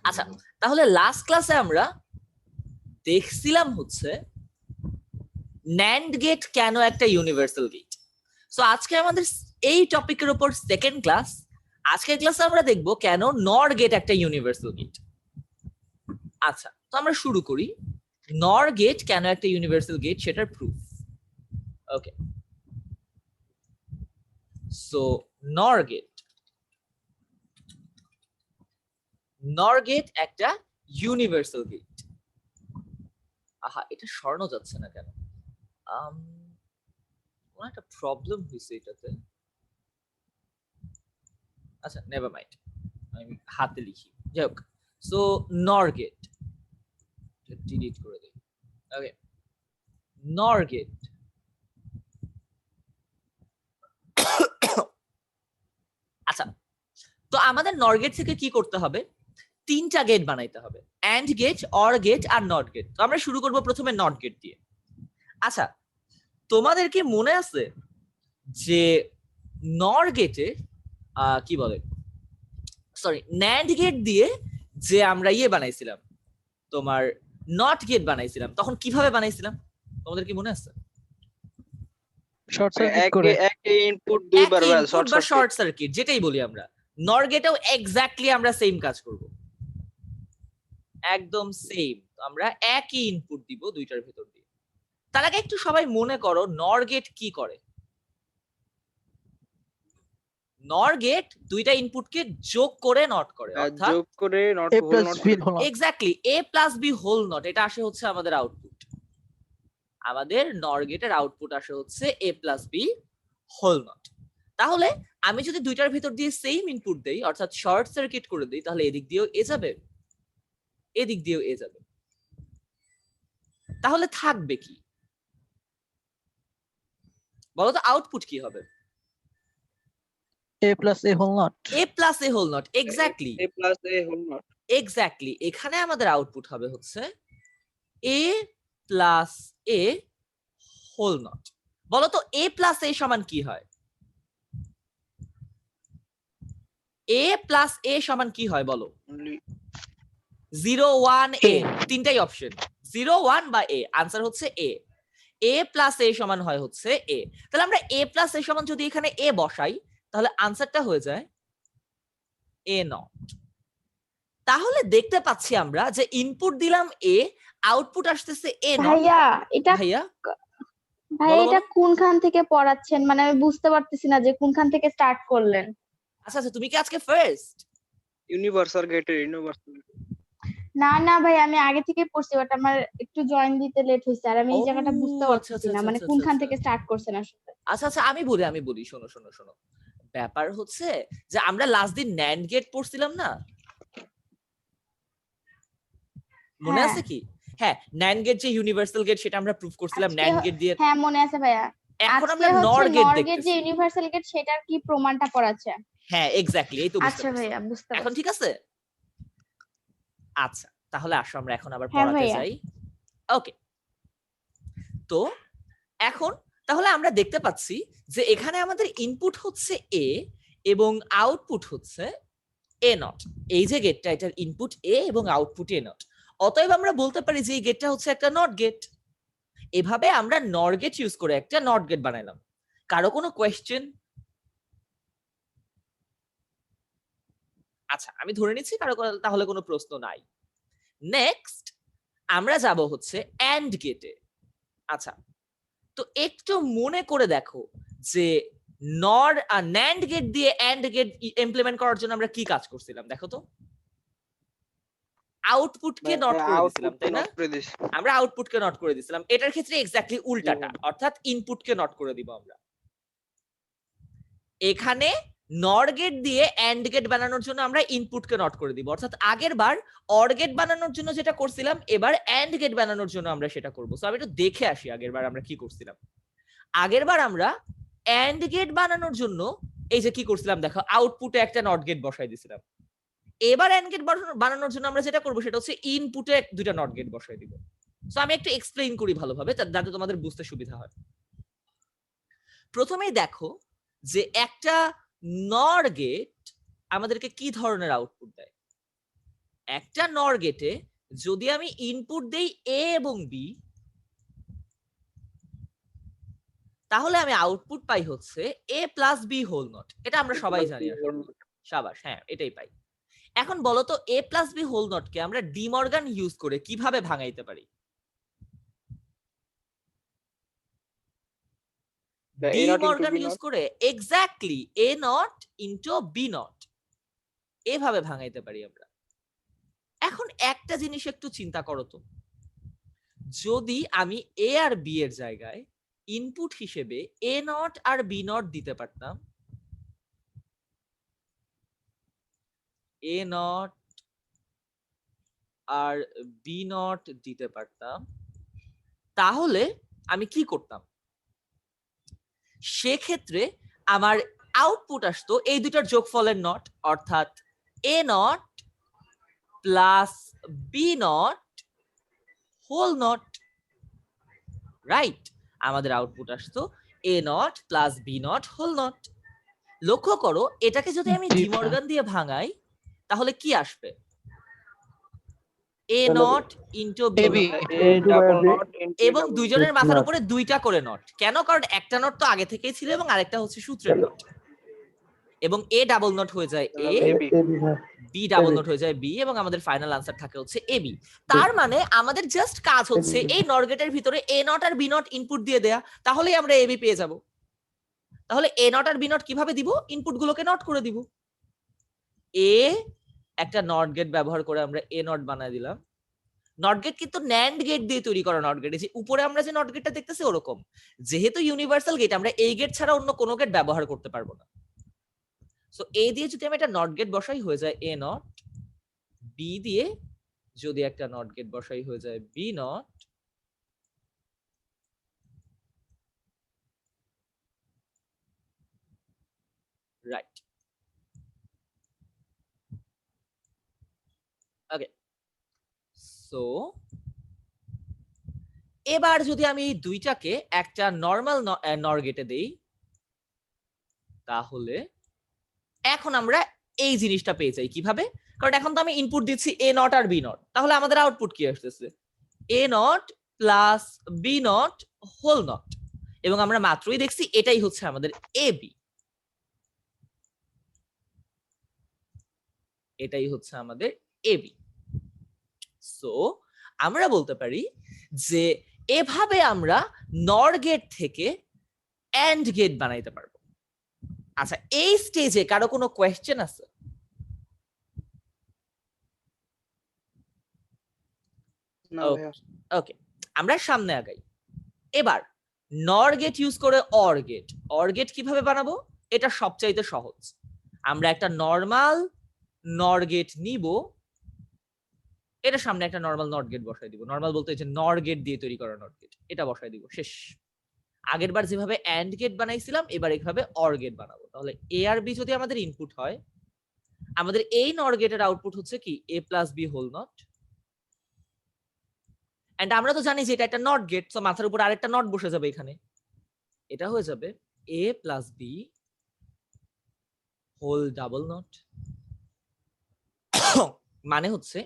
আচ্ছা, তাহলে লাস্ট ক্লাসে আমরা দেখছিলাম হচ্ছে ন্যান্ড গেট কেন একটা ইউনিভার্সাল গেট। সো আজকে আমাদের এই টপিকের উপর সেকেন্ড ক্লাস। আজকের ক্লাসে আমরা দেখব কেন নর গেট একটা ইউনিভার্সাল গেট। আচ্ছা, তো আমরা শুরু করি। নর গেট কেন একটা ইউনিভার্সাল গেট সেটার প্রুফ। ওকে, সো নর গেট একটা ইউনিভার্সাল গেট। আহা, এটা সরানো যাচ্ছে না কেন? কোন একটা প্রবলেম হয়েছে এটাতে। আচ্ছা, নেভার মাইন্ড, আমি হাতে লিখি। যাই হোক, সো নর গেট ডিলিট করে দিই। ওকে, নর গেট আচ্ছা, তো আমাদের নর গেট থেকে কি করতে হবে? তিনটা গেট বানাইতে হবে, অ্যান্ড গেট, অর গেট আর নট গেট। তো আমরা শুরু করব প্রথমে নট গেট দিয়ে। আচ্ছা, তোমাদের কি মনে আছে যে নর গেটে কি বলে, সরি, ন্যান্ড গেট দিয়ে যে আমরা বানাইছিলাম, তোমার নট গেট বানাইছিলাম, তখন কিভাবে বানাইছিলাম তোমাদের কি মনে আছে? শর্ট সার্কিট করে একই ইনপুট দুইবার শর্ট সার্কিট, যেটাই বলি আমরা। নর গেটেও এক্স্যাক্টলি আমরা সেম কাজ করব, একদম সেম। আমরা একই ইনপুট দিব দুইটার ভিতর দিয়ে। তার আগে একটু সবাই মনে করো নর গেট কি করে। নর গেট দুইটা ইনপুটকে যোগ করে নট করে, অর্থাৎ যোগ করে not a whole plus not b হলো exactly a plus B whole not. এটা আসে হচ্ছে আমাদের আউটপুট। আমাদের নর গেটের আউটপুট আসে হচ্ছে a plus B whole not. তাহলে আমি যদি দুইটার ভিতর দিয়ে সেম ইনপুট দেই, অর্থাৎ শর্ট সার্কিট করে দিই, তাহলে এদিক দিয়েও এ যাবে, এদিক দিয়েও এ যাবে। তাহলে থাকবে কি বলতো? আউটপুট কি হবে? a plus a whole not a plus A whole not. Exactly A plus A whole not. Exactly এখানে আমাদের আউটপুট হবে হচ্ছে a plus A whole not. বলতো a প্লাস এ সমান কি হয়? a প্লাস এ সমান কি হয় বলো? 0 1 a, তিনটাই অপশন, 0 1 বা a। আনসার হচ্ছে a। a প্লাস এ সমান হয় হচ্ছে a। তাহলে আমরা a প্লাস এ সমান যদি এখানে a বসাই, তাহলে আনসারটা হয়ে যায় a নট। তাহলে দেখতে পাচ্ছি আমরা যে ইনপুট দিলাম a, আউটপুট আসতেছে a নট। ভাইয়া এটা ভাইয়া ভাইয়া বলো, এটা বলো। কোনখান থেকে পড়াচ্ছেন? মানে আমি বুঝতে পারতেছি না যে কোনখান থেকে স্টার্ট করলেন। আচ্ছা আচ্ছা, তুমি কি আজকে ফার্স্ট? ইউনিভার্সাল গেটের ইউনিভার্সাল। না না ভাই, আমি আগে থেকে পড়ছি, বাট আমার একটু জয়েন দিতে লেট হয়েছে, আর আমি এই ও, জায়গাটা বুঝতে আচ্ছা, পারতেছি আচ্ছা, না আচ্ছা, মানে আচ্ছা, কোনখান আচ্ছা। থেকে স্টার্ট করছেন আসলে। আচ্ছা আচ্ছা, আমি বলি, শোনো শোনো শোনো। ব্যাপার হচ্ছে যে আমরা লাস্ট দিন ন্যান্ড গেট পড়ছিলাম না, মনে হ্যাঁ আছে কি? হ্যাঁ, ন্যান্ড গেট যে ইউনিভার্সাল গেট সেটা আমরা প্রুফ করছিলাম আজকে ন্যান্ড গেট দিয়ে। হ্যাঁ মনে আছে ভাইয়া। এখন আজকে আমরা হচ্ছে নর গেট নর গেট যে দেখতেছি। ইউনিভার্সাল গেট সেটার কি প্রমাণটা পড়াচ্ছে। হ্যাঁ এক্স্যাক্টলি, এই তো বুঝতে আচ্ছা পারছো। ভাইয়া, বুঝতে এখন পারছি। ঠিক আছে। আচ্ছা, তাহলে আসো আমরা এখন আবার হ্যাঁ পড়াতে ভাইয়া। যাই। ওকে, তো এখন তাহলে আমরা দেখতে পাচ্ছি যে এখানে আমাদের ইনপুট হচ্ছে a এবং আউটপুট হচ্ছে a নট। এই যে গেটটা, এটার ইনপুট a এবং আউটপুট a নট। অতএব আমরা বলতে পারি যে এই গেটটা হচ্ছে একটা নট গেট। এভাবে আমরা নর গেট ইউজ করে একটা নট গেট বানাইলাম। কারো কোনো কোয়েশ্চেন? আচ্ছা, আমি ধরে নিচ্ছি কারো তাহলে কোনো প্রশ্ন নাই। নেক্সট আমরা যাব হচ্ছে অ্যান্ড গেটে। আচ্ছা, তো একটু মনে করে দেখো যে নর আর ন্যান্ড গেট দিয়ে অ্যান্ড গেট ইমপ্লিমেন্ট করার জন্য আমরা কি কাজ করছিলাম দেখো তো? আউটপুটকে নট করে দিছিলাম, তাই না? আমরা আউটপুটকে নট করে দিছিলাম। এটার ক্ষেত্রে এক্স্যাক্টলি উল্টাটা, অর্থাৎ ইনপুটকে নট করে দিব আমরা। এখানে নর গেট দিয়ে অ্যান্ড গেট বানানোর জন্য আমরা ইনপুটকে নট করে দিব, অর্থাৎ আগের বার অর গেট বানানোর জন্য যেটা করছিলাম, এবার অ্যান্ড গেট বানানোর জন্য আমরা সেটা করব। সো আমি একটু দেখে আসি আগের বার আমরা কি করছিলাম। আগের বার আমরা অ্যান্ড গেট বানানোর জন্য এই যে কি করছিলাম দেখো, আউটপুটে একটা নট গেট বসাই দিছিলাম। এবার অ্যান্ড গেট বানানোর জন্য আমরা যেটা করব সেটা হচ্ছে ইনপুটে দুইটা নট গেট বসাই দিব। সো আমি একটু এক্সপ্লেইন করি ভালোভাবে যাতে তোমাদের বুঝতে সুবিধা হয়। প্রথমেই দেখো যে একটা নর গেট আমাদেরকে কি ধরনের আউটপুট দেয়? একটা নর গেটে যদি আমি ইনপুট দেই এ এবং বি, তাহলে আমি আউটপুট পাই হচ্ছে A plus B whole not. এটা আমরা সবাই জানি আসলে। সাবাস, হ্যাঁ এটাই পাই। এখন বলো তো এ প্লাস বি হোল নটকে আমরা ডি মর্গান ইউজ করে কিভাবে ভাঙাইতে পারি? ডি মর্গান ইউজ করে exactly A not into B not, এভাবে ভাঙাইতে পারি আমরা। এখন একটা জিনিস একটু চিন্তা করো তো, যদি আমি এ আর বি এর জায়গায় ইনপুট হিসেবে এ নট আর বি নট দিতে পারতাম, এ নট আর বি নট দিতে পারতাম, তাহলে আমি কি করতাম? সেক্ষেত্রে আমার আউটপুট আসতো এই দুটার যোগফলের নট, অর্থাৎ A not plus B not whole not, right? আমাদের আউটপুট আসতো A not plus B not whole not. লক্ষ্য করো এটাকে যদি আমি জি, ডি মর্গান দিয়ে ভাঙাই তাহলে কি আসবে? A not into B AB not, এবং দুইজনের মাথার উপরে দুইটা করে নট। কেন? কারণ একটা নট তো আগে থেকেই ছিল এবং আরেকটা হচ্ছে সূত্রের নট, এবং এ ডাবল নট হয়ে যায় এ, বি ডাবল নট হয়ে যায় বি, এবং আমাদের ফাইনাল আনসার থাকে হচ্ছে এ বি। তার মানে আমাদের জাস্ট কাজ হচ্ছে এই নর গেটের ভিতরে এ নট আর বি নট ইনপুট দিয়ে দেয়া, তাহলেই আমরা এ বি পেয়ে যাব। তাহলে এ নট আর বি নট কিভাবে দিব? ইনপুট গুলোকে নট করে দিব। এ একটা নট গেট ব্যবহার করে আমরা এ নট বানায় দিলাম। নট গেট কিন্তু ন্যান্ড গেট দিয়ে তৈরি করা নট গেট, যে উপরে আমরা যে নট গেটটা দেখতেছি ওরকম। যেহেতু ইউনিভার্সাল গেট, আমরা এই গেট ছাড়া অন্য কোনো গেট ব্যবহার করতে পারবো না। সো এ দিয়ে যদি আমি একটা নট গেট বসাই হয়ে যায় এ নট, বি দিয়ে যদি একটা নট গেট বসাই হয়ে যায় B not, right? Okay, so এবার যদি আমি দুইটাকে একটা নরমাল নর গেটে দেই, তাহলে এখন আমরা এই জিনিসটা পেয়ে যাই কিভাবে? কারণ এখন তো আমি ইনপুট দিচ্ছি এ নট আর বি নট, তাহলে আমাদের আউটপুট কি আসতেছে? A not plus B not whole not, এবং আমরা মাত্রই দেখছি এটাই হচ্ছে আমাদের এ বি, এটাই হচ্ছে আমাদের এ বি। সো আমরা বলতে পারি যে এভাবে আমরা নর গেট থেকে এন্ড গেট বানাইতে পারবো। আচ্ছা, এই স্টেজে কারো কোনো কোয়েশ্চেন আছে? ওকে, আমরা সামনে আগাই। এবার নর গেট ইউজ করে অর গেট। অর গেট কিভাবে বানাবো? এটা সবচাইতে সহজ। আমরা একটা নরমাল নর গেট নিব, এটা সামনে একটা নরমাল নট গেট বসাই দিব। নরমাল বলতে যে নর গেট দিয়ে তৈরি করা নট গেট, এটা বসাই দিব, শেষ। আগের বার যেভাবে এন্ড গেট বানাইছিলাম এবার এইভাবে অর গেট বানাবো। তাহলে এ আর বি যদি আমাদের ইনপুট হয়, আমাদের এই নর গেটের আউটপুট হচ্ছে কি A plus B whole not. And আমরা তো জানি যে এটা একটা নট গেট, তো মাথার উপর আরেকটা নট বসে যাবে এখানে, এটা হয়ে যাবে A plus B whole double not, মানে হচ্ছে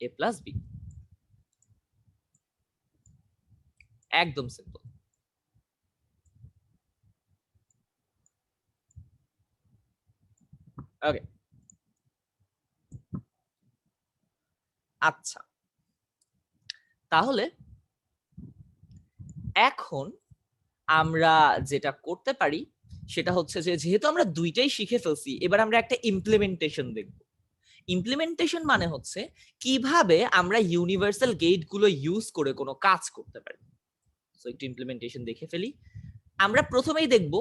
এ প্লাস বি। একদম সিম্পল। ওকে, আচ্ছা, তাহলে এখন আমরা যেটা করতে পারি সেটা হচ্ছে যে যেহেতু আমরা দুইটাই শিখে ফেলছি, এবার আমরা একটা ইমপ্লিমেন্টেশন দেখব। ইমপ্লিমেন্টেশন মানে হচ্ছে কিভাবে আমরা ইউনিভার্সাল গেট গুলো ইউজ করে কোনো কাজ করতে পারি। সো একটু ইমপ্লিমেন্টেশন দেখে ফেলি। আমরা প্রথমেই দেখব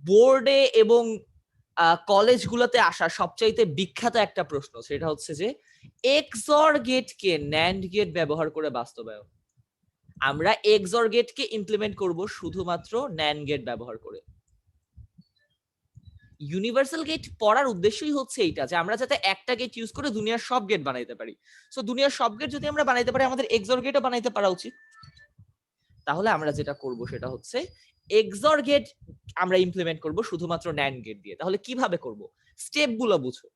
বোর্ডে এবং কলেজগুলোতে আসা সবচাইতে বিখ্যাত একটা প্রশ্ন, সেটা হচ্ছে যে এক্সঅর গেটকে ন্যান্ড গেট ব্যবহার করে বাস্তবায়ন। আমরা এক্সঅর গেটকে ইমপ্লিমেন্ট করব শুধুমাত্র ন্যান্ড গেট ব্যবহার করে। ইউনিভার্সাল গেট পড়ার উদ্দেশ্যই হচ্ছে এইটা, যে আমরা যাতে একটা গেট ইউজ করে দুনিয়ার সব গেট বানাইতে পারি। সো দুনিয়ার সব গেট যদি আমরা বানাইতে পারি, আমাদের এক্সঅর গেটও বানাইতে পারা উচিত। তাহলে আমরা যেটা করব সেটা হচ্ছে এক্সঅর গেট আমরা ইমপ্লিমেন্ট করব শুধুমাত্র ন্যান্ড গেট দিয়ে। তাহলে কিভাবে করব? স্টেপ গুলো বুঝো।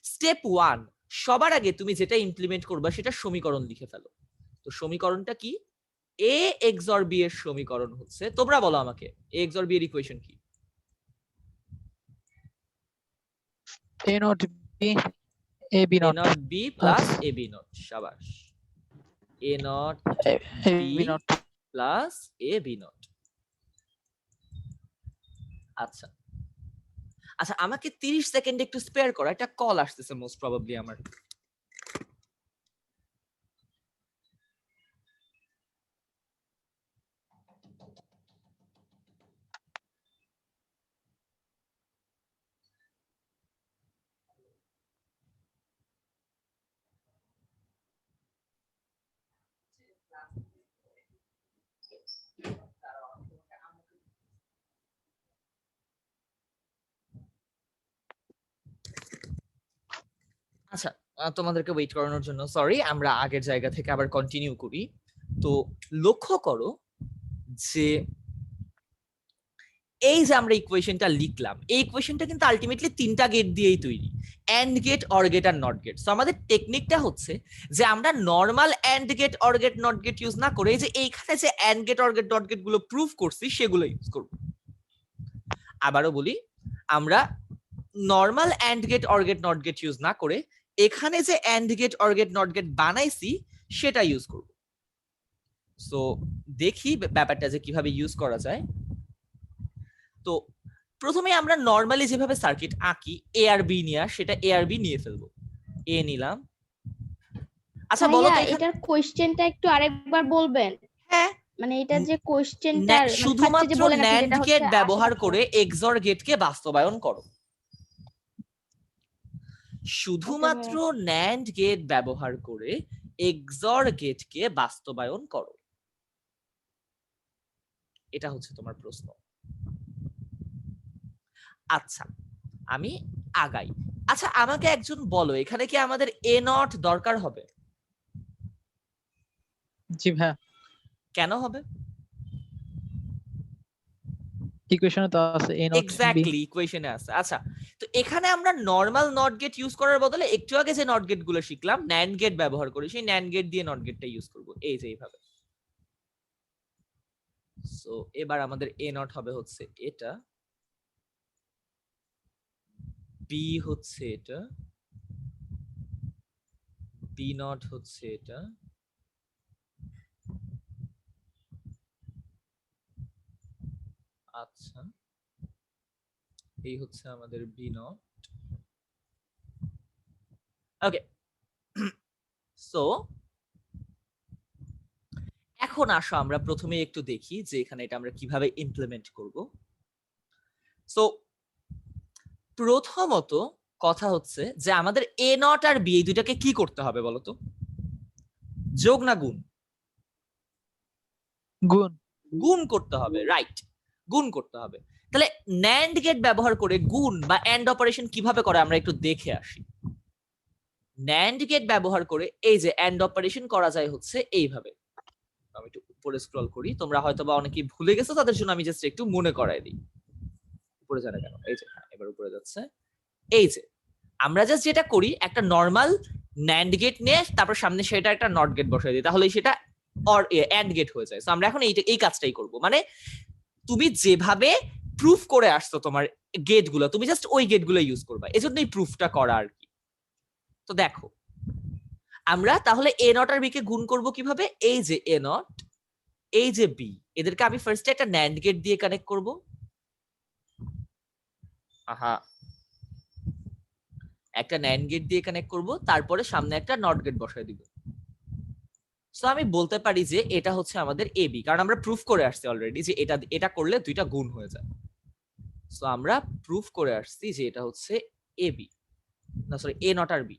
স্টেপ 1, সবার আগে তুমি যেটা ইমপ্লিমেন্ট করবা সেটা সমীকরণ লিখে ফেলো। তো সমীকরণটা কি? এ এক্সর বি এর সমীকরণ হচ্ছে, তোমরা বলো আমাকে এ এক্সর বি এর ইকুয়েশন কি? A not B, A B এ not not B plus A B not. সাবাস। A not A B B not. Plus A B not. আচ্ছা আচ্ছা, আমাকে 30 সেকেন্ড একটু স্পেয়ার করো, একটা কল আসতেছে মোস্ট প্রবাবলি আমার। আচ্ছা, তোমাদেরকে ওয়েট করানোর জন্য সরি, আমরা আগের জায়গা থেকে আবার কন্টিনিউ করি। তো লক্ষ্য করো যে এই যে আমরা ইকুয়েশনটা লিখলাম, এই ইকুয়েশনটা কিন্তু আলটিমেটলি তিনটা গেট দিয়েই তৈরি, এন্ড গেট, অর গেট আর নট গেট। সো আমাদের টেকনিকটা হচ্ছে যে আমরা normal and gate, or gate, not gate use না করে যে এইখানে যে and gate, or gate, not gate গুলো প্রুফ করছি সেগুলো ইউজ করব। আবারও বলি, আমরা normal and gate, or gate, not gate use না করে এখানে যে and gate, or gate, not gate বানাইছি সেটা ইউজ করব। সো দেখি ব্যাপারটা যে কিভাবে ইউজ করা যায়। তো প্রথমে আমরা নরমালি যেভাবে সার্কিট আঁকি এ আর বি নিয়ে, সেটা এ আর বি নিয়ে ফেলবো। এ নিলাম। আচ্ছা বলো তো ভাইয়া এখানে এটার কোশ্চেনটা একটু আরেকবার বলবেন? হ্যাঁ, মানে এটা যে কোশ্চেনটা শুধুমাত্র ন্যান্ড গেট ব্যবহার করে এক্সর গেটকে বাস্তবায়ন করো। শুধুমাত্র ন্যান্ড গেট ব্যবহার করে এক্সর গেটকে বাস্তবায়ন করো, এটা হচ্ছে তোমার প্রশ্ন। আচ্ছা আমি আগাই। আচ্ছা আমাকে একজন বলো, এখানে কি আমাদের এ নট দরকার হবে? জি ভাইয়া, কেন হবে? ইকুয়েশনে তো আছে A not B. এক্স্যাক্টলি, ইকুয়েশনে আছে। আচ্ছা তো এখানে আমরা নরমাল নট গেট ইউজ করার বদলে একটু আগে যে নট গেট গুলো শিখলাম ন্যান্ড গেট ব্যবহার করি, সেই ন্যান্ড গেট দিয়ে নট গেটটা ইউজ করব এই যে এইভাবে। সো এবার আমাদের এ নট হবে হচ্ছে এটা, বি হচ্ছে এটা, বি নট হচ্ছে এটা, আচ্ছা এই হচ্ছে আমাদের বি নট। ওকে, সো এখন আসো আমরা প্রথমে একটু দেখি যে এখানে এটা আমরা কিভাবে ইমপ্লিমেন্ট করব। সো প্রথমত কথা হচ্ছে যে আমাদের এ নট আর বি এই দুইটাকে কি করতে হবে বলতো? যোগ না গুণ? গুণ। গুণ করতে হবে, রাইট, গুণ করতে হবে। তাহলে ন্যান্ড গেট ব্যবহার করে গুণ বা এন্ড অপারেশন কিভাবে করে আমরা একটু দেখে আসি। ন্যান্ড গেট ব্যবহার করে এই যে এন্ড অপারেশন করা যায় হচ্ছে এইভাবে। আমি একটু উপরে স্ক্রল করি, তোমরা হয়তোবা অনেকেই ভুলে গেছো, তাদের জন্য আমি জাস্ট একটু মনে করাই দিই। উপরে যায় না কেন? এই যে হ্যাঁ, এবার উপরে যাচ্ছে। এই যে আমরা জাস্ট যেটা করি, একটা নর্মাল ন্যান্ড গেট নিয়ে তারপর সামনে সেটা একটা নট গেট বসাই দিই, তাহলে সেটা অর এন্ড গেট হয়ে যায়। সো আমরা এখন এই কাজটাই করব। মানে তুমি যেভাবে প্রুফ করে আসছো তোমার গেট গুলো, তুমি জাস্ট ওই গেট গুলো ইউজ করবা, এজন্যই প্রুফটা করা আর কি। তো দেখো আমরা তাহলে এ নট আর বি কে গুণ করব কিভাবে? এই যে এ নট, এই যে বি, এদেরকে আমি ফার্স্টে একটা ন্যান্ড গেট দিয়ে কানেক্ট করব। আহা, একটা ন্যান্ড গেট দিয়ে কানেক্ট করব, তারপরে সামনে একটা নট গেট বসায় দিব। সো আমি বলতে পারি যে এটা হচ্ছে আমাদের এ বি, কারণ আমরা প্রুফ করে আসছি অলরেডি যে এটা করলে দুইটা গুণ হয়ে যায়। সো আমরা প্রুফ করে আসছি যে এটা হচ্ছে এ বি, না সরি এ নট আর বি,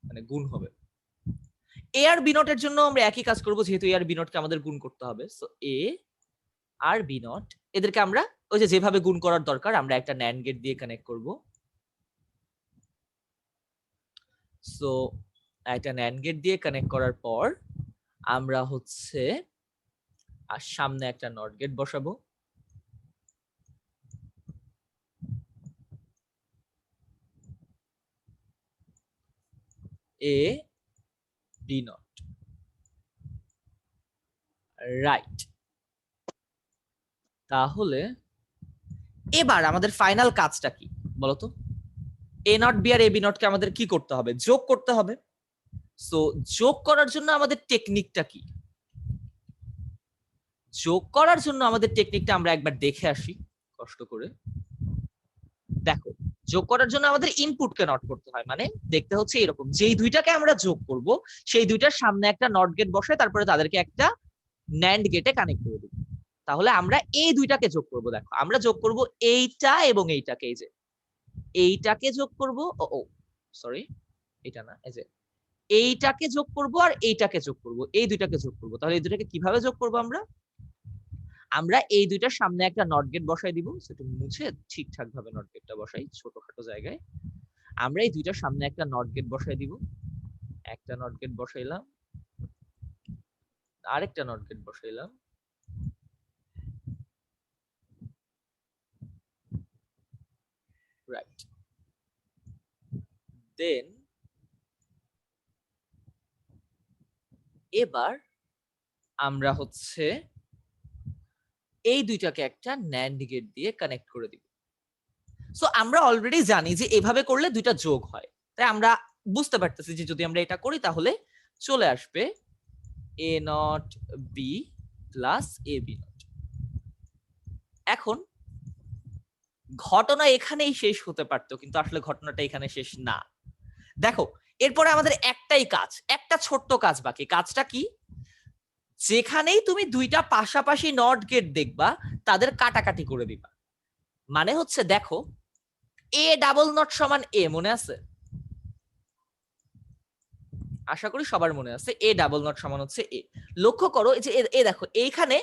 মানে গুণ হবে। এ আর বি নটের জন্য আমরা একই কাজ করব, যেহেতু এ আর বি নটকে আমাদের গুণ করতে হবে। সো এ আর বি নট এদেরকে আমরা ওই যে যেভাবে গুণ করার দরকার আমরা একটা ন্যান্ড গেট দিয়ে কানেক্ট করব। সো একটা ন্যান্ড গেট দিয়ে কানেক্ট করার পর আমরা হচ্ছে আর সামনে একটা নট গেট বসাবো। A B not, right. তাহলে এবার আমাদের ফাইনাল কাজটা কি বলতো? এ নট বি আর এ বি নট কে আমাদের কি করতে হবে? যোগ করতে হবে। সো যোগ করার জন্য আমাদের টেকনিকটা কি? যোগ করার জন্য আমাদের টেকনিকটা আমরা একবার দেখে আসি কষ্ট করে। দেখো, যোগ করার জন্য আমাদের ইনপুটকে নট করতে হয়, মানে দেখতে হচ্ছে এরকম, যেই দুইটাকে আমরা যোগ করব সেই দুইটার সামনে একটা নট গেট বসায় তারপরে তাদেরকে একটা ন্যান্ড গেটে কানেক্ট করে দেব। তাহলে আমরা এই দুইটাকে যোগ করব। দেখো, আমরা যোগ করব এইটা এবং এইটাকে, এই যে এইটাকে যোগ করব, ও সরি এটা না, এই যে এইটাকে যোগ করব আর এইটাকে যোগ করব, এই দুইটাকে যোগ করব। তাহলে এই দুইটাকে কিভাবে যোগ করব? আমরা এই দুইটার সামনে একটা নট গেট বসাই দিব। সেটা মুছে ঠিকঠাক ভাবে নট গেটটা বসাই ছোটখাটো জায়গায়। আমরা এই দুইটার সামনে একটা নট গেট বসাই দিব। একটা নট গেট বসাইলাম, আরেকটা নট গেট বসাইলাম, রাইট। দেন এবার আমরা হচ্ছে এই দুইটাকে একটা ন্যান্ড গেট দিয়ে কানেক্ট করে দিব। সো আমরা অলরেডি জানি যে এভাবে করলে দুইটা যোগ হয়, তাই আমরা বুঝতে পারতেছি যে যদি আমরা এটা করি তাহলে চলে আসবে A not B plus A B not. এখন ঘটনা এখানেই শেষ হতে পারতো, কিন্তু আসলে ঘটনাটা এখানে শেষ না। দেখো, এরপরে আমাদের একটাই কাজ, একটা ছোট্ট কাজ বাকি। কাজটা কি? যেখানেই তুমি দুইটা পাশাপাশি নট গেট দেখবা তাদের কাটাকাটি করে দিবা। মানে হচ্ছে দেখো, এ ডাবল নট সমান এ, মনে আছে? আশা করি সবার মনে আছে এ ডাবল নট সমান হচ্ছে এ। লক্ষ্য করো এই যে এ দেখো এইখানে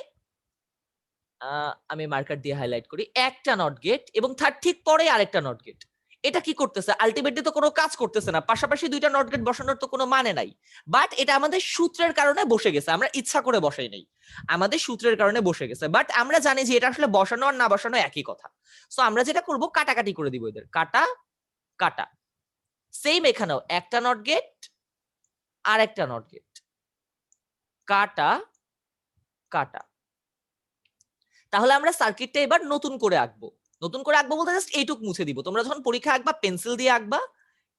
আমি মার্কার দিয়ে হাইলাইট করি, একটা নট গেট এবং তার ঠিক পরে আরেকটা নট গেট। এটা কি করতেছে? আলটিমেটলি তো কোনো কাজ করতেছে না, পাশাপাশি দুইটা নট গেট বসানোর তো কোনো মানে নাই। বাট এটা আমাদের সূত্রের কারণে বসে গেছে, আমরা ইচ্ছা করে বসাই নাই, আমাদের সূত্রের কারণে বসে গেছে। বাট আমরা জানি যে এটা আসলে বসানো আর না বসানো একই কথা। সো আমরা যেটা করব, কাটাকাটি করে দিব এদের, কাটা কাটা। সেম এখানেও একটা নট গেট আর একটা নট গেট, কাটা কাটা। তাহলে আমরা সার্কিটটা এবার নতুন করে আঁকবো। নতুন করে আঁকবো বলতে জাস্ট এইটুক মুছে দিব। তোমরা যখন পরীক্ষা আঁকবা পেন্সিল দিয়ে আঁকবা,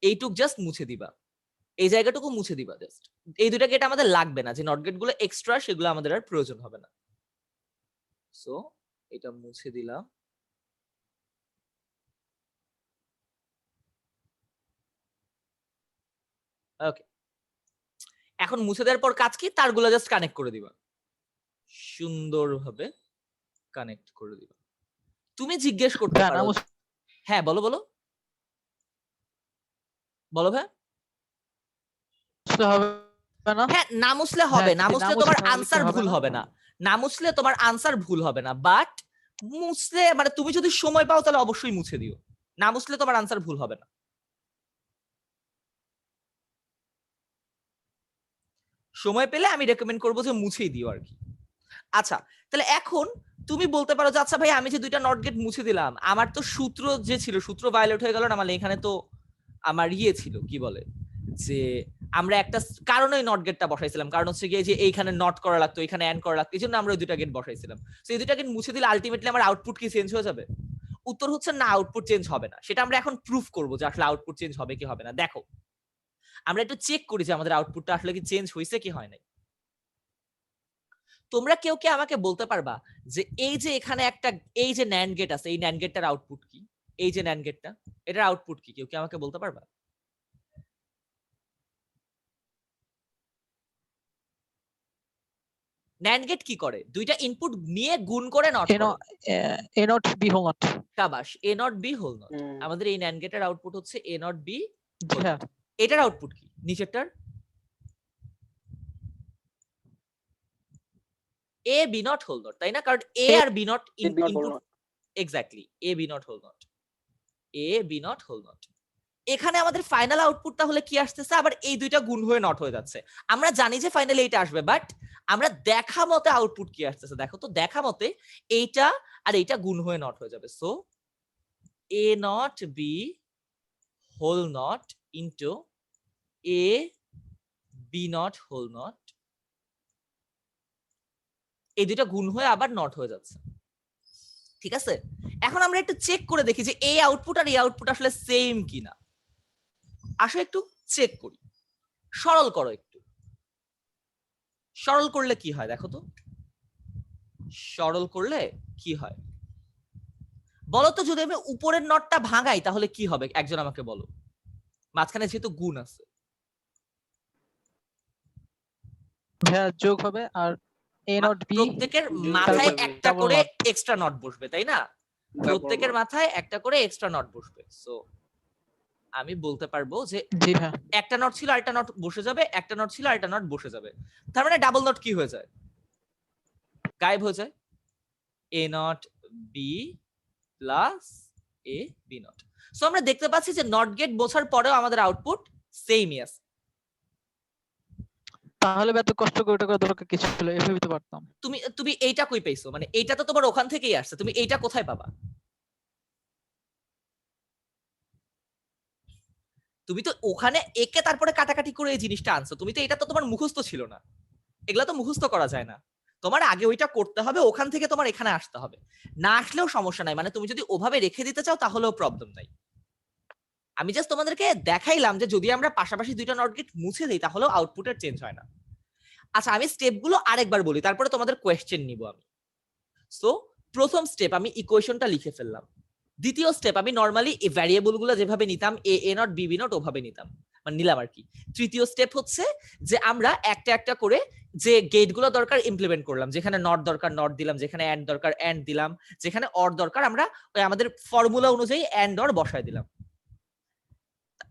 এইটুক জাস্ট মুছে দিবা, এই জায়গাটুকু মুছে দিবা জাস্ট। এই দুটা গেট আমাদের লাগবে না, যে নট গেট গুলো এক্সট্রা সেগুলো আমাদের আর প্রয়োজন হবে না। সো এটা মুছে দিলাম। ওকে, এখন মুছে দেওয়ার পর কাজ কি? তারগুলো জাস্ট কানেক্ট করে দিবা, সুন্দরভাবে কানেক্ট করে দিবা। তুমি জিজ্ঞেস করতে পারো, হ্যাঁ বলো বলো বলো ভাই। হ্যাঁ, না মুছলে হবে, না মুছলে তোমার আনসার ভুল হবে না, না মুছলে তোমার আনসার ভুল হবে না। বাট মুছলে মানে তুমি যদি সময় পাও তাহলে অবশ্যই মুছে দিও, না মুছলে তোমার আনসার ভুল হবে না। সময় পেলে আমি রেকমেন্ড করবো যে মুছেই দিও আর কি। আচ্ছা, তাহলে এখন তুমি বলতে পারো যে আচ্ছা ভাই, আমি যে দুইটা নট গেট মুছে দিলাম, আমার তো সূত্র যে ছিল সূত্র ভায়োলেট হয়ে গেল না, মানে এখানে তো আমার ছিল কি বলে যে আমরা একটা কারণে নট গেটটা বসাইছিলাম, কারণ হচ্ছে গিয়ে যে এইখানে নট করা লাগতো, এখানে এন্ড করা লাগতো, এই জন্য আমরা ওই দুইটা গেট বসাইছিলাম। তো এই দুইটা গেট মুছে দিলে আলটিমেটলি আমার আউটপুট কি চেঞ্জ হয়ে যাবে? উত্তর হচ্ছে না, আউটপুট চেঞ্জ হবে না। সেটা আমরা এখন প্রুফ করবো যে আসলে আউটপুট চেঞ্জ হবে কি হবে না। দেখো, আমরা একটু চেক করি যে আমাদের আউটপুটটা আসলে কি চেঞ্জ হয়েছে কি হয় নাই। তোমরা কেউ কে আমাকে বলতে পারবা যে এই যে এখানে একটা এই যে ন্যান্ড গেট আছে, এই ন্যান্ড গেটটার আউটপুট কি? এই যে ন্যান্ড গেটটা, এটার আউটপুট কি? কেউ কি আমাকে বলতে পারবা? ন্যান্ড গেট কি করে? দুইটা ইনপুট নিয়ে গুণ করে নট করে। A not B whole not. শাবাশ, A not B whole not. আমাদের এই ন্যান্ড গেটের আউটপুট হচ্ছে এ নট বি হোল হ্যাঁ, নট। এটার আউটপুট কি? নিচেরটার A B not whole not, তাই না? কারণ এ আর B not input, exactly, A B not whole not, A B not whole not. এখানে আমাদের ফাইনাল আউটপুট তাহলে কি আসতেছে? আবার এই দুইটা গুণ হয়ে নট হয়ে যাচ্ছে। আমরা জানি যে ফাইনালি এইটা আসবে, বাট আমরা দেখা মতে আউটপুট কি আসতেছে দেখো তো। দেখা মতে এইটা আর এইটা গুণ হয়ে নট হয়ে যাবে। So A not B whole not into A B not whole not, এই দুইটা গুণ হয়ে আবার নট হয়ে যাচ্ছে। ঠিক আছে, এখন আমরা একটু চেক করে দেখি যে এই আউটপুট আর এই আউটপুট আসলে সেম কিনা। আসো একটু চেক করি, সরল করো একটু। সরল করলে কি হয় দেখো তো, সরল করলে কি হয় বলো তো। যদি আমি উপরের নটটা ভাঙাই তাহলে কি হবে, একজন আমাকে বলো। মাঝখানে যেহেতু গুণ আছে, ভাইয়া যোগ হবে আর এ নট বি প্রত্যেকের যোগ মাথায় হবে। একটা Double করে not. এক্সট্রা নট বসবে, তাই না? প্রত্যেকের মাথায় একটা করে এক্সট্রা নট বসবে। সো আমি বলতে পারবো যে জি ভাইয়া একটা নট ছিল আরেকটা নট বসে যাবে, একটা নট ছিল আরেকটা নট বসে যাবে। তার মানে ডাবল নট কি হয়ে যায়, গায়েব হয়ে যায়। A not B plus A B not. So আমরা দেখতে পাচ্ছি যে নট গেট বসার পরেও আমাদের আউটপুট সেমই আছে। তাহলে এত কষ্ট করে ওটা করা দরকার কিছু ছিল, এভাবে তো পারতাম। তুমি তুমি এইটা কই পাইছো, মানে এইটা তো তোমার ওখান থেকেই আসছে, তুমি এইটা কোথায় পাবা? তুমি তো ওখানে একে তারপরে কাটাকাটি করে এই জিনিসটা আনছো, তুমি তো এটা তো তোমার মুখস্থ ছিল না, এগুলা তো মুখস্থ করা যায় না। তোমার আগে ওইটা করতে হবে, ওখান থেকে তোমার এখানে আসতে হবে। না আসলেও সমস্যা নাই, মানে তুমি যদি ওভাবে রেখে দিতে চাও তাহলেও প্রবলেম নাই। আমি জাস্ট তোমাদেরকে দেখাইলাম যে যদি আমরা পাশাপাশি দুইটা নট গেট মুছে দিই তাহলেও আউটপুটের চেঞ্জ হয় না। আচ্ছা, আমি স্টেপগুলো আরেকবার বলি, তারপরে তোমাদের কোয়েশ্চেন নিব আমি। সো প্রথম স্টেপ আমি ইকুয়েশনটা লিখে ফেললাম। দ্বিতীয় স্টেপ আমি নরমালি এই ভ্যারিয়েবল গুলো যেভাবে নিতাম এ নট বি নট ওভাবে নিতাম, মানে নিলাম আর কি। তৃতীয় স্টেপ হচ্ছে যে আমরা একটা একটা করে যে গেট গুলো দরকার ইমপ্লিমেন্ট করলাম, যেখানে নট দরকার নট দিলাম, যেখানে এন্ড দরকার এন্ড দিলাম, যেখানে অর দরকার আমরা ওই আমাদের ফর্মুলা অনুযায়ী এন্ড অর বসায় দিলাম।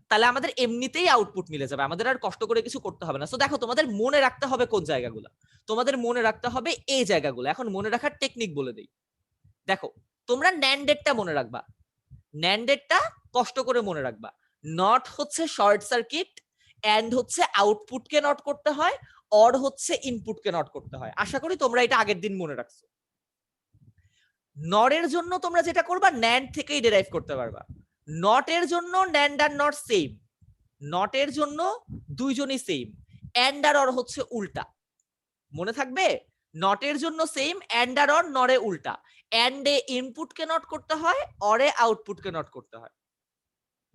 তাহলে আমাদের এমনিতেই আউটপুট মিলে যাবে, আমাদের আর কষ্ট করে কিছু করতে হবে না। সো দেখো, তোমাদের মনে রাখতে হবে কোন জায়গাগুলো, তোমাদের মনে রাখতে হবে এই জায়গাগুলো। এখন মনে রাখার টেকনিক বলে দেই। দেখো, তোমরা ন্যান্ডেডটা মনে রাখবা, ন্যান্ডেডটা কষ্ট করে মনে রাখবা। নট হচ্ছে শর্ট সার্কিট, এন্ড হচ্ছে আউটপুটকে নট করতে হয়, অর হচ্ছে ইনপুটকে নট করতে হয়। আশা করি তোমরা এটা আগের দিন মনে রাখছো। নরের জন্য তোমরা যেটা করবা ন্যান্ড থেকেই ডেরাইভ করতে পারবা। নটের জন্য ন্যান্ড আর নট সেম, নটের জন্য দুইজনই সেম, এন্ড আর অর হচ্ছে উল্টা। মনে থাকবে, নটের জন্য সেম, এন্ড আর অর নরে উল্টা। এন্ডে ইনপুটকে নট করতে হয়, অরে আউটপুটকে নট করতে হয়।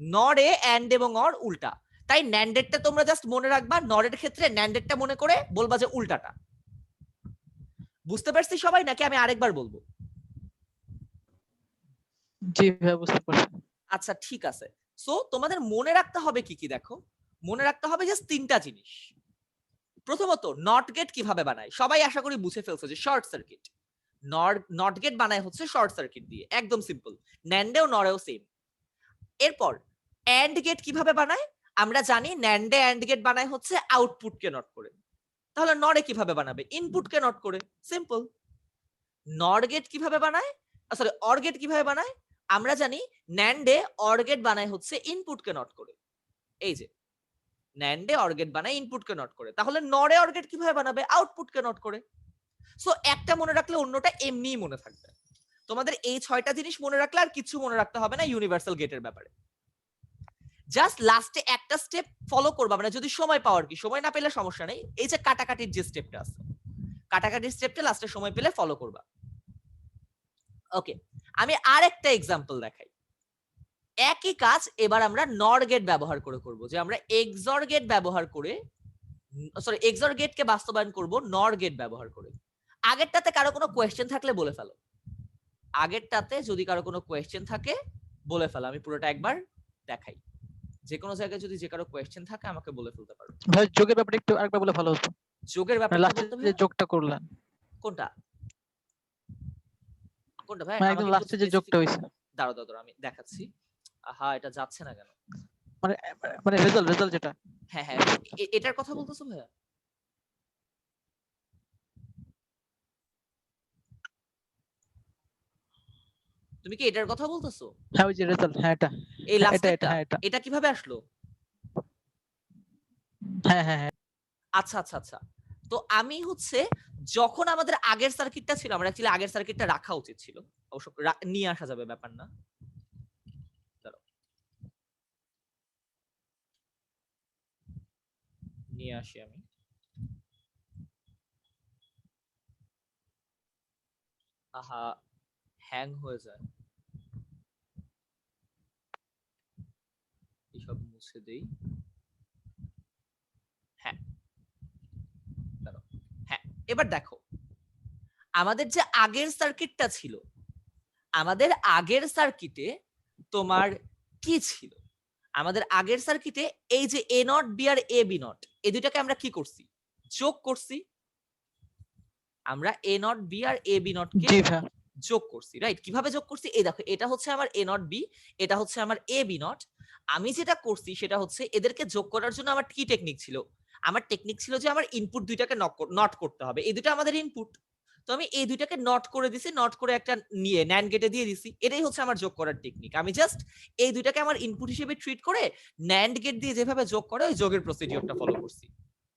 নরে এন্ড এবং অর উল্টা। তাই ন্যান্ডেডটা তোমরা জাস্ট মনে রাখবা, নরের ক্ষেত্রে ন্যান্ডেডটা মনে করে বলবা যে উল্টাটা। বুঝতে পারছি সবাই, নাকি আমি আরেকবার বলবো? জি ভাইয়া বুঝতে পারছি। আচ্ছা ঠিক আছে। সো তোমাদের মনে রাখতে হবে কি কি, দেখো মনে রাখতে হবে জাস্ট তিনটা জিনিস। প্রথমত, নট গেট কিভাবে বানায় সবাই আশা করি বুঝে ফেলছো, যে শর্ট সার্কিট। নট গেট বানায় হচ্ছে শর্ট সার্কিট দিয়ে, একদম সিম্পল। ন্যান্ডেও নরেও সেম। এরপর এন্ড গেট কিভাবে বানায় আমরা জানি, ন্যান্ডে এন্ড গেট বানায় হচ্ছে আউটপুটকে নট করে। তাহলে নরে কিভাবে বানাবে, ইনপুটকে নট করে, সিম্পল। নর গেট কিভাবে বানায়, সরি অর গেট কিভাবে বানায় আমরা জানি, ন্যান্ডে অর গেট বানায় হচ্ছে ইনপুটকে নট করে। এই যে ন্যান্ডে অর গেট বানায় ইনপুটকে নট করে, তাহলে নরে অর গেট কিভাবে বানাবে, আউটপুটকে নট করে। সো একটা মনে রাখলে অন্যটা এমনিই মনে থাকবে। তোমাদের এই 6টা জিনিস মনে রাখলে আর কিছু মনে রাখতে হবে না ইউনিভার্সাল গেটের ব্যাপারে। জাস্ট লাস্টে একটা স্টেপ ফলো করবা, মানে যদি সময় পাও আর কি, সময় না পেলে সমস্যা নেই। এই যে কাটাকাটির যে স্টেপটা আছে, কাটাকাটির স্টেপটা লাস্টে সময় পেলে ফলো করবা। ওকে, আমি আরেকটা এক্সাম্পল দেখাই। একই কাজ এবার আমরা নর গেট ব্যবহার করে করব, যে আমরা এক্সর গেট ব্যবহার করে, সরি এক্সর গেটকে বাস্তবায়ন করব নর গেট ব্যবহার করে। আগেরটাতে কারো কোনো কোয়েশ্চেন থাকলে বলে ফেলো, আগেরটাতে যদি কারো কোনো কোয়েশ্চেন থাকে বলে ফেলো, আমি পুরোটা একবার দেখাই। যে কোনো জায়গায় যদি যে কারো কোয়েশ্চেন থাকে আমাকে বলে ফেলতে পারো। ভাই যোগের ব্যাপারে একটু আরেকবার বলে ভালো হতো। যোগের ব্যাপারটা লাস্টে বলতে যে ভাই, যোগটা করলেন, কোনটা কোনটা ভাই, মানে আমাকে একদম একটু লাস্টে যে যোগটা স্পেসিফিক হইছে, দাঁড়াও দাঁড়াও আমি দেখাচ্ছি। আহা, এটা যাচ্ছে না কেন? মানে মানে রেজাল্ট যেটা। হ্যাঁ হ্যাঁ, এটার কথা বলতেছো ভাইয়া? তুমি কি এটার কথা বলতেছো? হ্যাঁ ওই যে রেজাল্ট, হ্যাঁ এটা এই হ্যাঁ, লাস্ট এটা হ্যাঁ এটা এটা কিভাবে আসলো? হ্যাঁ হ্যাঁ হ্যাঁ আচ্ছা আচ্ছা আচ্ছা। তো আমি হচ্ছে, যখন আমাদের আগের সার্কিটটা ছিল, আমরা অ্যাকচুয়ালি আগের সার্কিটটা রাখা উচিত ছিল, অবশ্য নিয়ে আসা যাবে, ব্যাপার না। নিয়ে আসি আমি। আহা, হ্যাং হয়ে যায়, এসব মুছে দেই। হ্যাঁ, দাঁড়াও। হ্যাঁ, এবার দেখো আমাদের যে আগের সার্কিটটা ছিল, আমাদের আগের সার্কিটে তোমার কি ছিল? আমাদের আগের সার্কিটে এই যে এ নট বি আর এ বি নট, এই দুটাকে আমরা কি করছি? যোগ করছি। আমরা এ নট বি আর এ বি নট কে জি ভাইয়া। যোগ করছি, রাইট? কিভাবে যোগ করছি? এই দেখো, এটা হচ্ছে আমার এ নট বি, এটা হচ্ছে আমার এ বি নট। আমি যেটা করছি সেটা হচ্ছে এদেরকে যোগ করার জন্য আমার কি টেকনিক ছিল? আমার টেকনিক ছিল যে আমার ইনপুট দুইটাকে নট করতে হবে। এই দুটো আমাদের ইনপুট, তো আমি এই দুইটাকে নট করে দিছি, নট করে একটা নিয়ে ন্যান্ড গেটে দিয়ে দিছি। এটাই হচ্ছে আমার যোগ করার টেকনিক। আমি জাস্ট এই দুইটাকে আমার ইনপুট হিসেবে ট্রিট করে ন্যান্ড গেট দিয়ে যেভাবে যোগ করে ওই যোগের প্রসিডিউরটা ফলো করছি।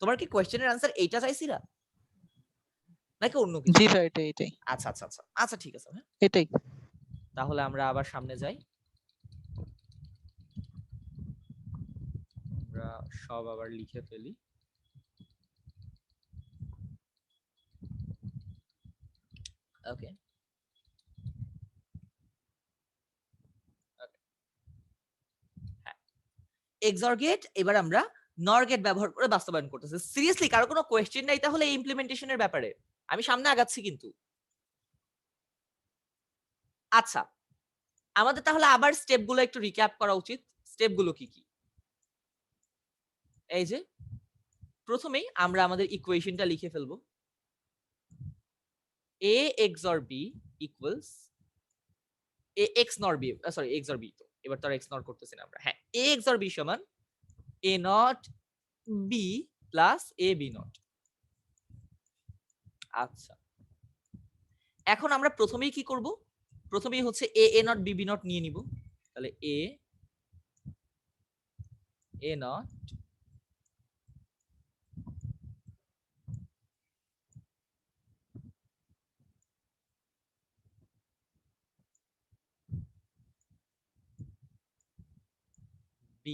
তোমার কি কোশ্চেনের আনসার এইটা চাইছিলা নাকি অন্য কিছু? জি ভাই, এটাই এটাই আচ্ছা আচ্ছা আচ্ছা আচ্ছা, ঠিক আছে। হ্যাঁ, এটাই। তাহলে আমরা আবার সামনে যাই। আমরা সব আবার লিখে ফেলি। ওকে, হ্যাঁ, এক্সঅর গেট এবার আমরা নর গেট ব্যবহার করে বাস্তবায়ন করতেছি। সিরিয়াসলি কারো কোনো কোয়েশ্চেন নাই তাহলে এই ইমপ্লিমেন্টেশনের ব্যাপারে? আমি সামনে আগাচ্ছি কিন্তু। আচ্ছা, আমাদের তাহলে আবার স্টেপগুলো একটু রিক্যাপ করা উচিত। স্টেপগুলো কি কি? এই যে প্রথমেই আমরা আমাদের ইকুয়েশনটা লিখে ফেলবো। a XOR b equals a x nor b, sorry x or b, তো এবার তো আর x nor করতেছি না আমরা। হ্যাঁ, a XOR b সমান a not b plus a b not. আচ্ছা, এখন আমরা প্রথমেই কি করব? প্রথমেই হচ্ছে a not b b not নিয়ে নিব। তাহলে a not b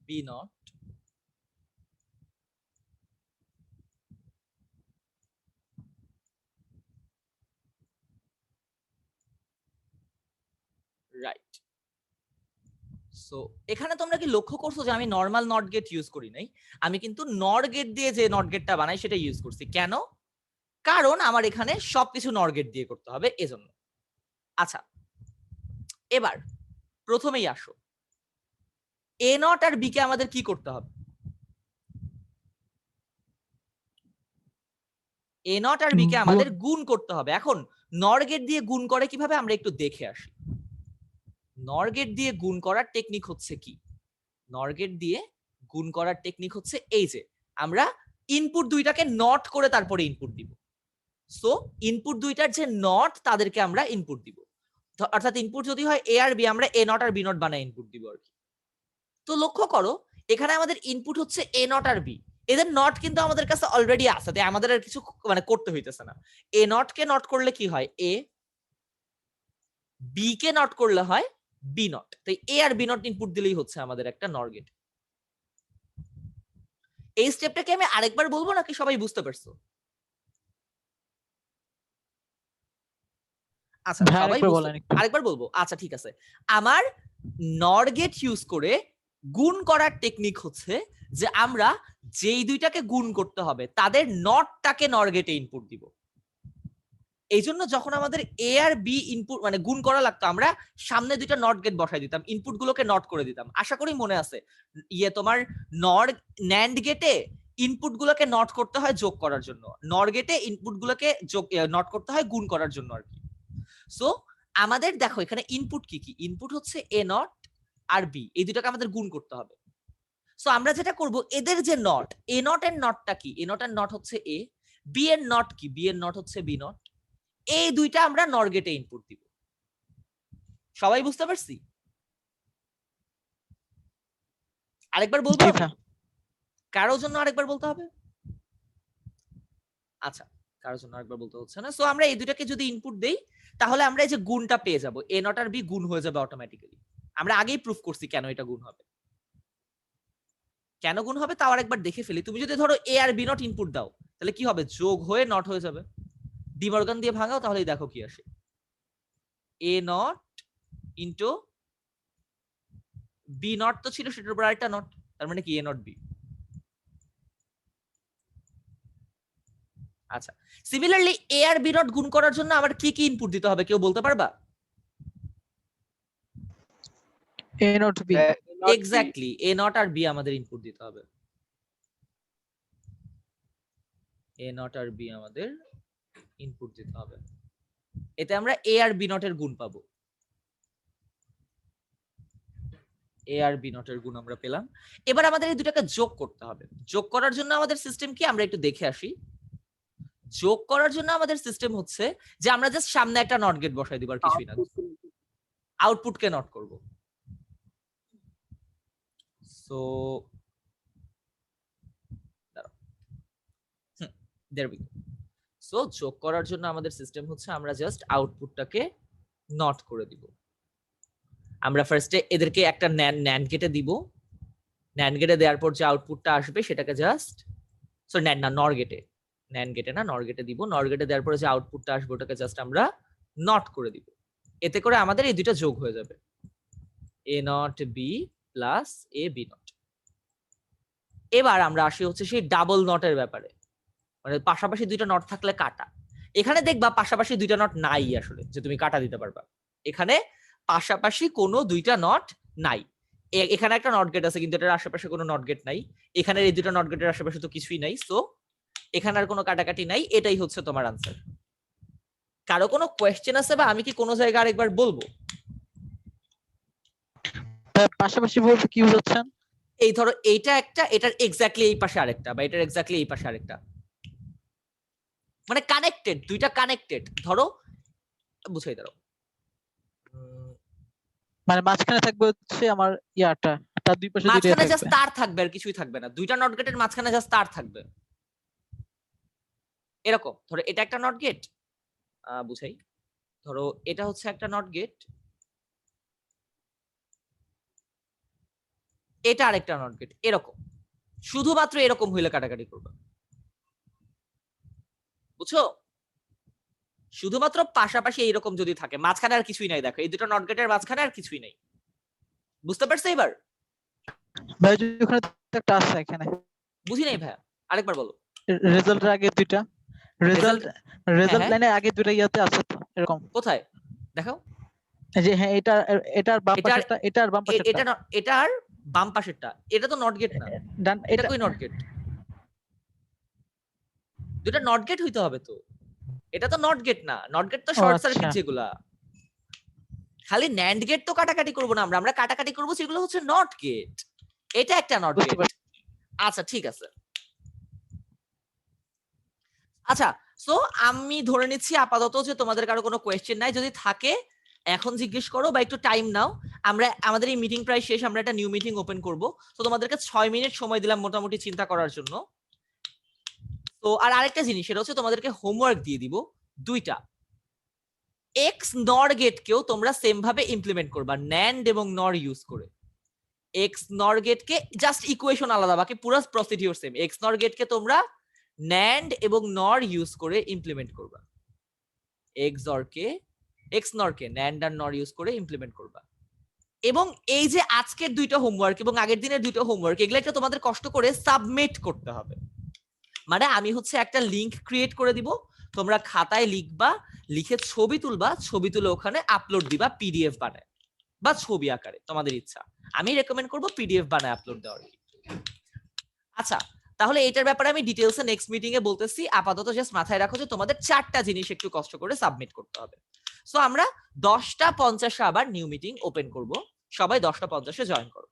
b not right. So এখানে তোমরা কি লক্ষ্য করছো যে আমি নরমাল নট গেট ইউজ করি নাই, আমি কিন্তু নর গেট দিয়ে যে নট গেটটা বানাই সেটা ইউজ করছি। কেন? কারণ আমার এখানে সবকিছু নর গেট দিয়ে করতে হবে, এজন্য। আচ্ছা, এবার প্রথমেই আসো, এ নট আর বি কে আমাদের কি করতে হবে? এ নট আর বি কে আমাদের গুণ করতে হবে। এখন নর গেট দিয়ে গুণ করে কিভাবে আমরা একটু দেখে আসি। নর গেট দিয়ে গুণ করার টেকনিক হচ্ছে কি? নর গেট দিয়ে গুণ করার টেকনিক হচ্ছে এই যে আমরা ইনপুট দুইটাকে নট করে তারপরে ইনপুট দিব। সো ইনপুট দুইটার যে নট তাদেরকে আমরা ইনপুট দিব, অর্থাৎ ইনপুট যদি হয় এ আর বি, আমরা এ নট আর বি নট বানায় ইনপুট দিব আর কি। তো লক্ষ্য করো এখানে আমাদের ইনপুট হচ্ছে এ নট আর বি, এদের নট কিন্তু আমাদের কাছে অলরেডি আছে, তাই আমাদের আর কিছু মানে করতে হইতেছে না। এ নট কে নট করলে কি হয়? এ, বি কে নট করলে হয় বি নট, তাই এ আর বি নট ইনপুট দিলেই হচ্ছে আমাদের একটা নর গেট। এই স্টেপটাকে আমি আরেকবার বলবো নাকি সবাই বুঝতে পারছো? আচ্ছা, সবাই আরেকবার বলবো? আচ্ছা, ঠিক আছে। আমার নর গেট ইউজ করে গুণ করার টেকনিক হচ্ছে যে আমরা যেই দুইটাকে গুণ করতে হবে তাদের নটটাকে নর গেটে ইনপুট দিব। এই জন্য যখন আমাদের এ আর বি ইনপুট মানে গুণ করা লাগতো, আমরা সামনে দুইটা নট গেট বসাই দিতাম, ইনপুট গুলোকে নট করে দিতাম। আশা করি মনে আছে, তোমার নর ন্যান্ড গেটে ইনপুট গুলোকে নট করতে হয় যোগ করার জন্য, নর গেটে ইনপুট গুলোকে যোগ নট করতে হয় গুণ করার জন্য আর কি। সো আমাদের দেখো এখানে ইনপুট কি কি? ইনপুট হচ্ছে এ নট আর বি, এই দুটাকে আমাদের গুণ করতে হবে। সো আমরা যেটা করব, এদের যে নট, এ নট এর নটটা কি? এ নট এর নট হচ্ছে এ, বি এর নট কি? বি এর নট হচ্ছে বি নট। এই দুইটা আমরা নর গেটে ইনপুট দিব। সবাই বুঝতে পারছি? আরেকবার বলবো? কারোর জন্য আরেকবার বলতে হবে? আচ্ছা, কারোর জন্য আরেকবার বলতে হচ্ছে না। সো আমরা এই দুটাকে যদি ইনপুট দেই তাহলে আমরা এই যে গুণটা পেয়ে যাব, এ নট আর বি গুণ হয়ে যাবে অটোমেটিক্যালি। আমরা আগেই প্রুফ করছি কেন এটা গুণ হবে। কেন গুণ হবে তাও আরেকবার দেখে ফেলি। তুমি যদি ধরো এ আর বি নট ইনপুট দাও তাহলে কি হবে, যোগ হয়ে নট হয়ে যাবে। ডি মর্গান দিয়ে ভাঙাও তাহলেই দেখো কি আসে, A not into B not তো ছিল, সেটার উপর আরেকটা নট, তার মানে কি এ নট বি। আচ্ছা, সিমিলারলি এ আর বি নট গুণ করার জন্য আবার কি কি ইনপুট দিতে হবে, কেউ বলতে পারবা? A not B. Exactly, A not আর বি আমাদের ইনপুট দিতে হবে। এ নট আর বি আমাদের ইনপুট দিতে হবে। এতে আমরা এ আর বি নট এর গুণ পাবো। এ আর বি নট এর গুণ আমরা পেলাম। এবার আমাদের এই দুটাকে যোগ করতে হবে। যোগ করার জন্য আমাদের সিস্টেম কি, আমরা একটু দেখে আসি। যোগ করার জন্য আমাদের সিস্টেম হচ্ছে যে আমরা জাস্ট সামনে একটা নট গেট বসাই দিব, আর কিছুই না, আউটপুটকে নট করব। So there we go. So যোগ করার জন্য আমাদের সিস্টেম হচ্ছে আমরা জাস্ট আউটপুটটাকে নট করে দিব। আমরা ফার্স্টে এদেরকে একটা ন্যান্ড গেটে দিব, ন্যান্ড গেটে দেওয়ার পর যে আউটপুটটা আসবে সেটাকে জাস্ট ন্যান্ড না নর গেটে, ন্যান্ড গেটে না নর গেটে দিব। নর গেটে দেওয়ার পরে যে আউটপুটটা আসবে ওটাকে জাস্ট আমরা নট করে দিব। এতে করে আমাদের এই দুইটা যোগ হয়ে যাবে, A not B plus A B not. এবার আমরা আসি হচ্ছে সেই ডাবল নটের ব্যাপারে, মানে পাশাপাশি দুইটা নট থাকলে কাটা। এখানে দেখবা পাশাপাশি দুইটা নট নাই আসলে যে তুমি কাটা দিতে পারবা। এখানে পাশাপাশি কোনো দুইটা নট নাই। এখানে একটা নট গেট আছে কিন্তু এটার আশেপাশে কোনো নট গেট নাই। এখানে এই দুটো নট গেটের আশেপাশে তো কিছুই নাই, সো এখানে আর কোনো কাটাকাটি নাই। এটাই হচ্ছে তোমার আনসার। কারো কোনো কোয়েশ্চেন আছে বা আমি কি কোনো জায়গায় আরেকবার বলবো? পাশাপাশি বলতে কি বুঝাচ্ছেন? এই ধরো এইটা একটা, এটার এক্স্যাক্টলি এই পাশে আরেকটা, বা এটার এক্স্যাক্টলি এই পাশে আরেকটা, মানে কানেক্টেড, দুইটা কানেক্টেড। ধরো বুঝাই দাও, মানে মাঝখানে থাকবে হচ্ছে আমার ইয়াটা, তার দুই পাশে দুইটা মাঝখানে জাস্ট থাকবে। তার থাকবে আর কিছুই থাকবে না। দুইটা নট গেটের মাঝখানে জাস্ট তার থাকবে এরকম। ধরো এটা একটা নট গেট, বুঝাই। ধরো এটা হচ্ছে একটা নট গেট, এটা আরেকটা নট গেট, এরকম। শুধুমাত্র এরকম হইলে কাটাকাটি করবে, বুঝছো? শুধুমাত্র পাশাপাশি এইরকম যদি থাকে, মাঝখানে আর কিছুই নাই। দেখো এই দুটো নট গেটের মাঝখানে আর কিছুই নাই। বুঝতে পারছো এবার? ভাই ওখানে একটা আছে, এখানে বুঝি নাই ভাইয়া, আরেকবার বলো। রেজাল্টের আগে দুইটা, রেজাল্ট হ্যাঁ। লাইনের আগে দুইটা ইয়াতে আছে তো এরকম। কোথায় দেখাও? এই যে হ্যাঁ, এটার বাম পাশেরটা, এটার বাম পাশেরটা। এটার বাম পাশেরটা, এটা তো নট গেট না। ডান, এটা কই নট গেট? দুটা নট গেট হইতে হবে তো। এটা তো নট গেট না, নট গেট তো শর্ট সার্কিট যেগুলা। খালি ন্যান্ড গেট তো কাটাকাটি করবো না আমরা, আমরা কাটাকাটি করবো সেগুলো হচ্ছে নট গেট। এটা একটা নট গেট। আচ্ছা ঠিক আছে। আচ্ছা, সো আমি ধরে নিচ্ছি আপাতত যে তোমাদের কারো কোনো কোয়েশ্চেন নাই। যদি থাকে এখন জিজ্ঞেস করো বা একটু টাইম নাও। আমরা আমাদের এই মিটিং প্রায় শেষ, আমরা একটা নিউ মিটিং ওপেন করব। তো তোমাদেরকে 6 মিনিট সময় দিলাম মোটামুটি চিন্তা করার জন্য। তো আর আরেকটা জিনিস, সেটা হচ্ছে তোমাদেরকে হোমওয়ার্ক দিয়ে দিব দুইটা। এক্স নর গেটকেও তোমরা সেম ভাবে ইমপ্লিমেন্ট করবা, ন্যান্ড এবং নর ইউজ করে। এক্স নর গেটকে জাস্ট ইকুয়েশন আলাদা, বাকি পুরো প্রসিডিউর সেম। এক্স নর গেটকে তোমরা ন্যান্ড এবং নর ইউজ করে ইমপ্লিমেন্ট করবা। এক্স নরকে ন্যান্ড আর নর ইউজ করে ইমপ্লিমেন্ট করবা। এবং এই যে আজকের দুইটা হোমওয়ার্ক এবং আগের দিনের দুইটা হোমওয়ার্ক, এগুলো একটা তোমাদের কষ্ট করে সাবমিট করতে হবে। মানে আমি হচ্ছে একটা লিংক ক্রিয়েট করে দিব, তোমরা খাতায় লিখবা, লিখে ছবি তুলবা, ছবি তুলে ওখানে আপলোড দিবা পিডিএফ বানায় বা ছবি আকারে, তোমাদের ইচ্ছা। আমি রেকমেন্ড করব পিডিএফ বানায় আপলোড দেওয়ার। আচ্ছা, তাহলে এটার ব্যাপারে আমি ডিটেইলসে নেক্সট মিটিং এ বলতেছি। আপাতত জাস্ট মাথায় রাখো যে তোমাদের 4টা জিনিস একটু কষ্ট করে সাবমিট করতে হবে। সো আমরা 10টা 50-এ আবার নিউ মিটিং ওপেন করব। সবাই 10টা 50-এ জয়েন করো।